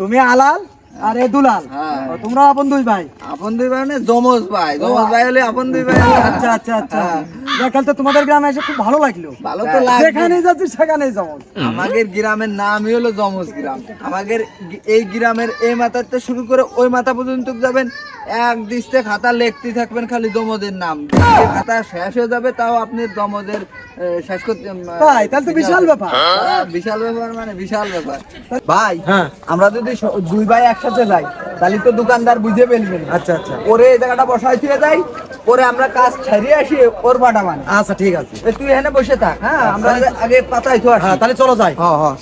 তুমি আলাল আর এ দুলাল। তোমরা আপন দুই ভাই? আপন দুই ভাই মানে জমজ ভাই, জমজ ভাই হলে আপন দুই ভাই। আচ্ছা আচ্ছা আচ্ছা, দেখাল তো তোমাদের গ্রামে এসে খুব ভালো লাগলো। ভালো তো লাগবে, যেখানেই যাচ্ছি সেখানেই জমজ। আমাদের গ্রামের নামই হলো জমজ গ্রাম। আমাদের এই গ্রামের এই মাথাতে শুরু করে ওই মাথা পর্যন্ত যাবেন, এক দৃষ্টে খাতা লিখতে থাকবেন খালি জমজের নাম। খাতা শেষ হয়ে যাবে তাও আপনি জমজের শেষ করতে। ভাই তাহলে তো বিশাল ব্যাপার। বিশাল ব্যাপার মানে বিশাল ব্যাপার ভাই। আমরা যদি দুই ভাই একসাথে যাই তাহলে তো দোকানদার বুঝে ফেলবেন। আচ্ছা আচ্ছা, ওরে এই জায়গাটা বসাই দিয়ে যাই, পরে আমরা কাজ ছাড়িয়ে আসি ওর বাটা মানে। আচ্ছা ঠিক আছে, তুই এখানে বসে থাক। হ্যাঁ, আমরা আগে পাতাই তো আসি। তাহলে চলো যাই। হ্যাঁ হ্যাঁ।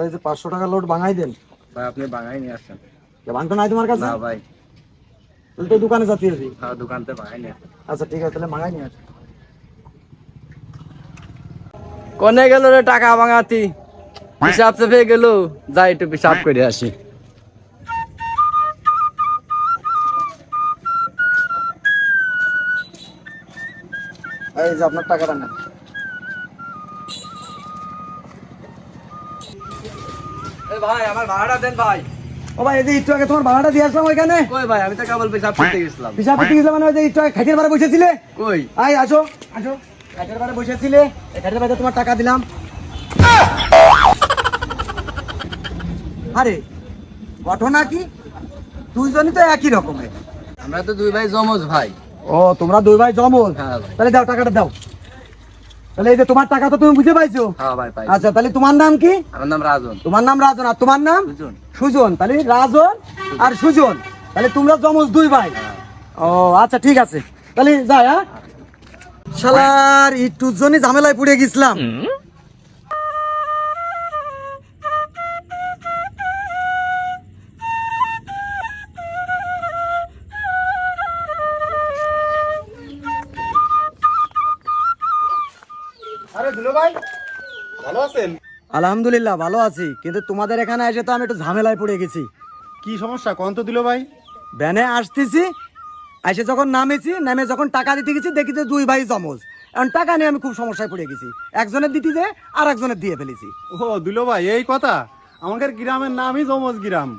এই যে 500 টাকা লোড ভাঙাই দেন। ভাই আপনি বাঙাই নিয়ে আসছেন? ভাঙতো নাই তোমার কাছে? না ভাই। তাহলে তো দোকানে যাচ্ছি। হ্যাঁ, দোকানতে বাঙাই নিয়ে আসেন। আচ্ছা ঠিক আছে, তাহলে ভাঙাই নিয়ে আসি। কোনে গেল রে টাকা ভাঙাতি? হিসাব চেপে গেল, যাই একটু হিসাব করে আসি। এই যে আপনার টাকাটা নেন। ভাই আমার ভাড়াটা দেন ভাই। ও ভাই, এই যে একটু আগে তোমার ভাড়াটা দিয়ে আসলাম ওইখানে। কই ভাই, আমি তো কেবল হিসাব করতে গেছিলাম। হিসাব করতে গেছিলাম মানে ওই যে একটু আগে খাটের বারে বসেছিলে। কই? আই আসো আসো, খাটের বারে বসেছিলে, এই খাটের বারে তোমার টাকা দিলাম। আরে ঘটনা কি, দুইজনই তো একই রকমের। আমরা তো দুই ভাই জমজ ভাই। ও তোমরা দুই ভাই জমজ? হ্যাঁ ভাই। তাহলে দাও টাকাটা দাও। তাহলে এই যে তোমার টাকা তো তুমি বুঝে পাইছো। হ্যাঁ ভাই পাই। আচ্ছা তাহলে তোমার নাম কি? আমার নাম রাজন। তোমার নাম রাজন, আর তোমার নাম? সুজন। সুজন। তাহলে রাজন আর সুজন, তাহলে তোমরা জমজ দুই ভাই। ও আচ্ছা ঠিক আছে, তাহলে যাই। হ্যাঁ, শালার একটুর জন্য ঝামেলায় পড়ে গেছিলাম। আরে দুলো ভাই, ভালো আছেন? আলহামদুলিল্লাহ ভালো আছি, কিন্তু তোমাদের এখানে এসে তো আমি একটু ঝামেলায় পড়ে গেছি। কি সমস্যা কোন তো দিলো ভাই? ভ্যানে আসতেছি, এসে যখন নামেছি, নামে যখন টাকা দিতে গেছি দেখি যে দুই ভাই জমজ। এখন টাকা নিয়ে আমি খুব সমস্যায় পড়ে গেছি, একজনের দিতে যে আর একজনের দিয়ে ফেলেছি। ও দুলো ভাই, এই কথা। আমাদের গ্রামের নামই জমজ গ্রাম।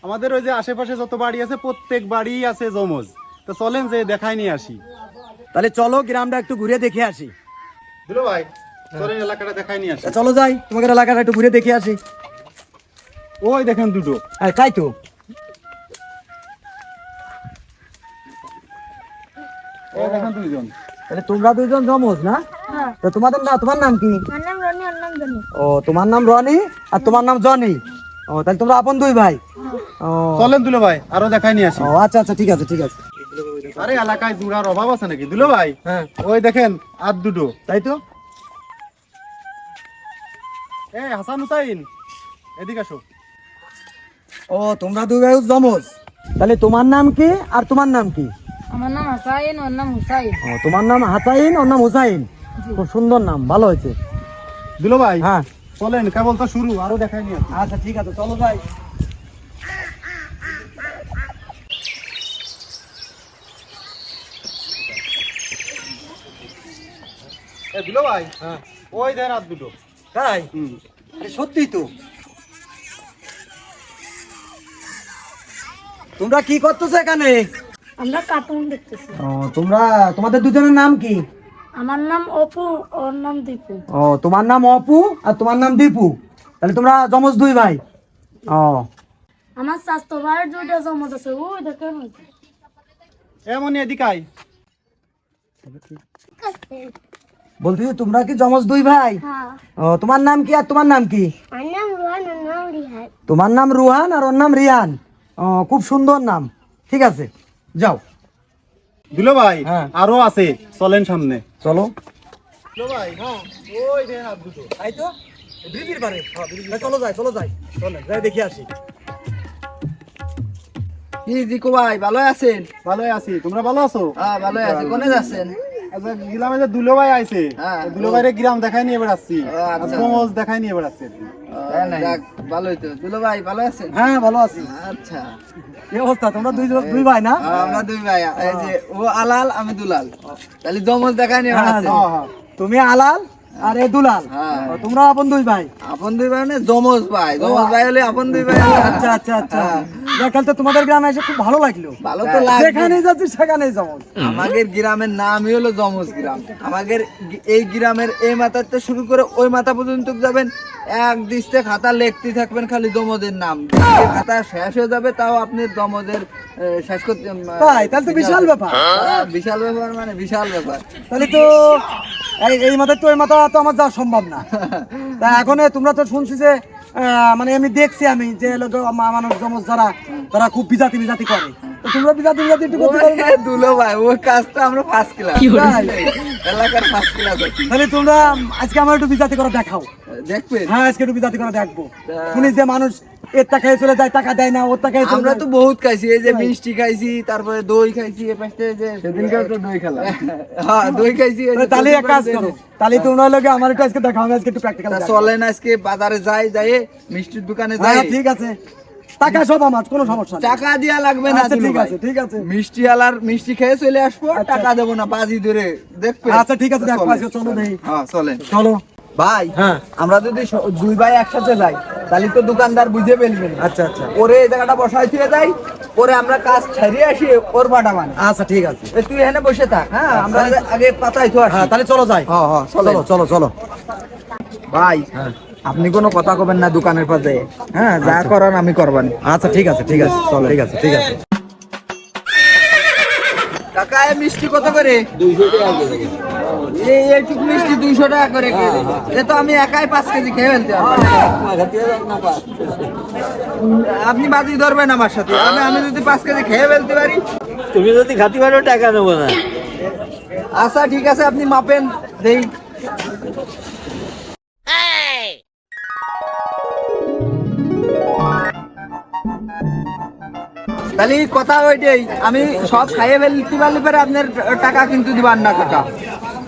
আমাদের ওই যে আশেপাশে যত বাড়ি আছে প্রত্যেক বাড়ি আছে জমজ। তো চলেন যে দেখাই নিয়ে আসি। তাহলে চলো গ্রামটা একটু ঘুরে দেখে আসি। দুলো ভাই চলেন এলাকাটা দেখাই নিয়ে আসি। চলো যাই, তোমাদের এলাকাটা একটু ঘুরে দেখে আসি। ওই দেখেন দুটো। তাই তো, ওই দেখেন দুইজন। তাহলে তোমরা দুইজন জমজ না? তো তোমাদের না, তোমার নাম কি? ও তোমার নাম রনি আর তোমার নাম জনি। ও তাহলে তোমরা আপন দুই ভাই। ও চলেন দুলো ভাই আরো দেখাই নিয়ে আসি। ও আচ্ছা আচ্ছা ঠিক আছে ঠিক আছে। আরে এলাকায় জুড়ার অভাব আছে নাকি দুলো ভাই? হ্যাঁ ওই দেখেন আর দুটো। তাই তো। এই হাসান হুসাইন, এদিকে আসো। ও তোমরা দুই ভাই জমজ, তাহলে তোমার নাম কি আর তোমার নাম কি? আমার নাম হাসাইন, ওর নাম হুসাইন। ও তোমার নাম হাসাইন, ওর নাম হুসাইন। খুব সুন্দর নাম, ভালো হয়েছে। দুলো ভাই হ্যাঁ চলেন, কেবল তো শুরু, আরো দেখাই নিয়ে আসি। আচ্ছা ঠিক আছে, চলো যাই। এ দুলো ভাই, ওই দেন আর দুটো। তাই? আরে সত্যি তো। তোমরা কি করতেছো এখানে? আমরা কার্টুন দেখতেছি। ও তোমরা, তোমাদের দুজনের নাম কি? আমার নাম অপু, ওর নাম দীপু। ও তোমার নাম অপু আর তোমার নাম দীপু, তাহলে তোমরা জমজ দুই ভাই। ও আমার স্বাস্থ্য ভাইয়ের দুইটা জমজ আছে, ওই দেখেন। এমনই এদিকে আয়। বলতেছি তোমরা কি জমজ দুই ভাই? হ্যাঁ। ও তোমার নাম কি আর তোমার নাম কি? আমার নাম রোহান, ওর নাম রিহান। তোমার নাম রুহান আর ওর নাম রিয়ান। ও খুব সুন্দর নাম, ঠিক আছে যাও। দুলো ভাই হ্যাঁ। আরো আছে, চলেন সামনে। চলো। দুলো ভাই ওই দেন আর দুটো। তাই তো, ব্রিজের পারে। চলো যাই, চলো যাই, চলো যাই দেখে আসি। কি জিকো ভাই, ভালো আছেন? ভালোই আছি, তোমরা ভালো আছো? হ্যাঁ ভালো আছি। কোনে যাচ্ছেন? আচ্ছা গ্রামে যে দুলো ভাই আইছে, হ্যাঁ। দুলো ভাইরে গ্রাম দেখাই নিয়ে বেড়াচ্ছি, আচ্ছা। জমজ দেখাই নিয়ে বেড়াচ্ছি। তাই নাই? যাক, ভালোই তো। দুলো ভাই ভালো আছেন? হ্যাঁ ভালো আছি। আচ্ছা। কি অবস্থা, তোমরা দুই ভাই না? আমরা দুই ভাই, এই যে ও আলাল আমি দুলাল। তাহলে জমজ দেখায়নি হ্যাঁ, আছে। তুমি আলাল আর এ দুলাল। হ্যাঁ। ও, তোমরা আপন দুই ভাই। আপন দুই ভাই মানে জমজ ভাই। জমজ ভাই হলে আপন দুই ভাই হলে আচ্ছা আচ্ছা আচ্ছা, দেখাল তো তোমাদের গ্রামে এসে খুব ভালো লাগলো। ভালো তো লাগবে। যেখানেই যাচ্ছি সেখানেই যাবো। আমাদের গ্রামের নামই হলো জমজ গ্রাম। আমাদের এই গ্রামের এই মাথাতে শুরু করে ওই মাথা পর্যন্ত যাবেন, এক দৃষ্টে খাতা লিখতে থাকবেন খালি জমজের নাম। যে খাতা শেষ হয়ে যাবে তাও আপনি জমজের শেষ করতে তাই তাহলে তো বিশাল ব্যাপার। বিশাল ব্যাপার মানে বিশাল ব্যাপার। তাহলে তো এই মাথায় তো ওই মাথা তো আমার যাওয়া সম্ভব না। তা এখন তোমরা তো শুনছি যে মানে আমি দেখছি আমি যে লোক মানুষ জমজ যারা তারা খুব বিজাতি বিজাতি করে, তো তোমরা বিজাতি বিজাতি একটু করতে পারো না? ওই দুলো ভাই ওই কাজটা আমরা ফার্স্ট ক্লাস, এলাকার ফার্স্ট ক্লাস। তাহলে তোমরা আজকে আমার একটু বিজাতি করে দেখাও। দেখবেন হ্যাঁ আজকে একটু বিজাতি করে দেখবো। শুনি যে মানুষ এর টাকায় চলে যায়, টাকা দেয় না, ওর টাকায় চলে আমরা যায়। তো বহুত খাইছি, এই যে মিষ্টি খাইছি, তারপরে দই খাইছি, এই পাশে যে সেদিনকার তো দই খেলা। হ্যাঁ দই খাইছি। এই যে তাহলে এক কাজ করো, তাহলে তোমরা লোকে আমার একটু আজকে দেখাও, আমি আজকে একটু প্র্যাকটিক্যাল। তা চলেন আজকে বাজারে যাই, যাই মিষ্টির দোকানে যাই। হ্যাঁ ঠিক আছে, টাকা সব আমার, কোনো সমস্যা নেই। টাকা দিয়া লাগবে না আচ্ছা দুলু ঠিক ভাই। আছে ঠিক আছে। মিষ্টি আলার মিষ্টি খেয়ে চলে আসবো, টাকা দেবো না, বাজি ধরে দেখবে। আচ্ছা ঠিক আছে, দেখো আজকে চলো দেখি। হ্যাঁ চলেন। চলো। ভাই হ্যাঁ। আমরা যদি দুই ভাই একসাথে যাই তাহলে তো দোকানদার বুঝে ফেলবেন। আচ্ছা আচ্ছা ওরে এই জায়গাটা বসাই দিয়ে যাই, পরে আমরা কাজ ছাড়িয়ে আসি ওর বাটা মানে। আচ্ছা ঠিক আছে। তুই এখানে বসে থাক, হ্যাঁ আমরা আগে পাতাই তো আসি। হ্যাঁ তাহলে চলো যাই। হ্যাঁ হ্যাঁ চলো চলো চলো। ভাই আপনি কোনো কথা কবেন না দোকানের পাশে, হ্যাঁ যা করার আমি করবানি। আচ্ছা ঠিক আছে ঠিক আছে, চলো ঠিক আছে ঠিক আছে। কাকা এই মিষ্টি কত করে? 200 টাকা। এইটুক মিষ্টি 200 টাকা করে। এ তো আমি একাই 5 কেজি খেয়ে ফেলতে পারবো। আপনি বাজি ধরবেন আমার সাথে, আমি যদি 5 কেজি খেয়ে ফেলতে পারি। তুমি যদি খাতি পারো টাকা নেবো না। আচ্ছা ঠিক আছে, আপনি মাপেন দেই। তাহলে কথা ওইটাই, আমি সব খাইয়ে ফেলতে পারলে পরে আপনার টাকা কিন্তু দিবার না কাকা।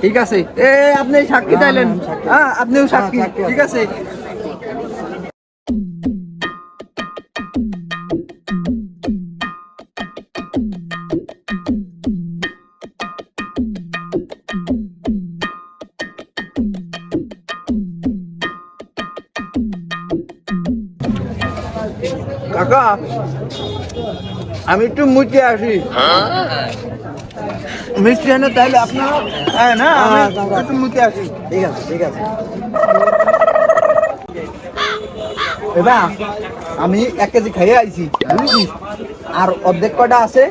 ঠিক আছে, এ আপনি সাক্ষী চাইলেন, হ্যাঁ আপনিও সাক্ষী। ঠিক আছে। কাকা আমি একটু মুচে আসি, মিষ্টি এনে তাইলে আপনার হ্যাঁ না আমি একটু মুচে আসি। ঠিক আছে ঠিক আছে। এবার আমি 1 কেজি খাইয়ে আইছি বুঝেছিস, আর অর্ধেক কটা আছে,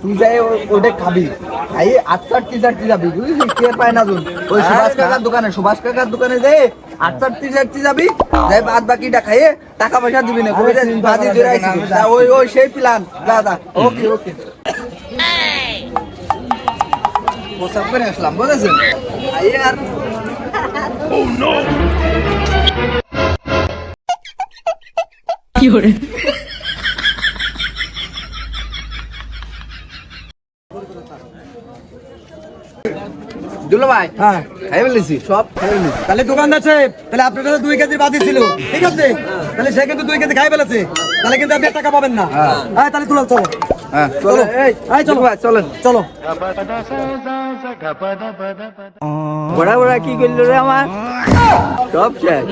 তুই যাই ওটা খাবি, খাই 8-4 যাবি বুঝেছিস, কে পায় না জন ওই সুভাষ কাকার দোকানে, সুভাষ কাকার দোকানে যাই 8-4 যাবি, যাই বাদ বাকিটা খাইয়ে টাকা পয়সা দিবি না, কই যাবি বাজি ধরে আইছি। ওই ওই সেই প্ল্যান, দাদা ওকে ওকে। প্রসাব করে আসলাম বুঝেছেন। আই আর দুলো ভাই হ্যাঁ খাই ফেলেছি, সব খাই ফেলেছি। তাহলে দোকানদার সাহেব, তাহলে আপনার কাছে 2 কেজি বাজি ছিল, ঠিক আছে? তাহলে সে কিন্তু 2 কেজি খাই ফেলেছে, তাহলে কিন্তু আপনি টাকা পাবেন না। হ্যাঁ তাহলে তুলো, চলো হ্যাঁ চলো। এই চলো ভাই চলেন। চলো। বড়া বড়া কি করলো রে আমার, সব শেষ।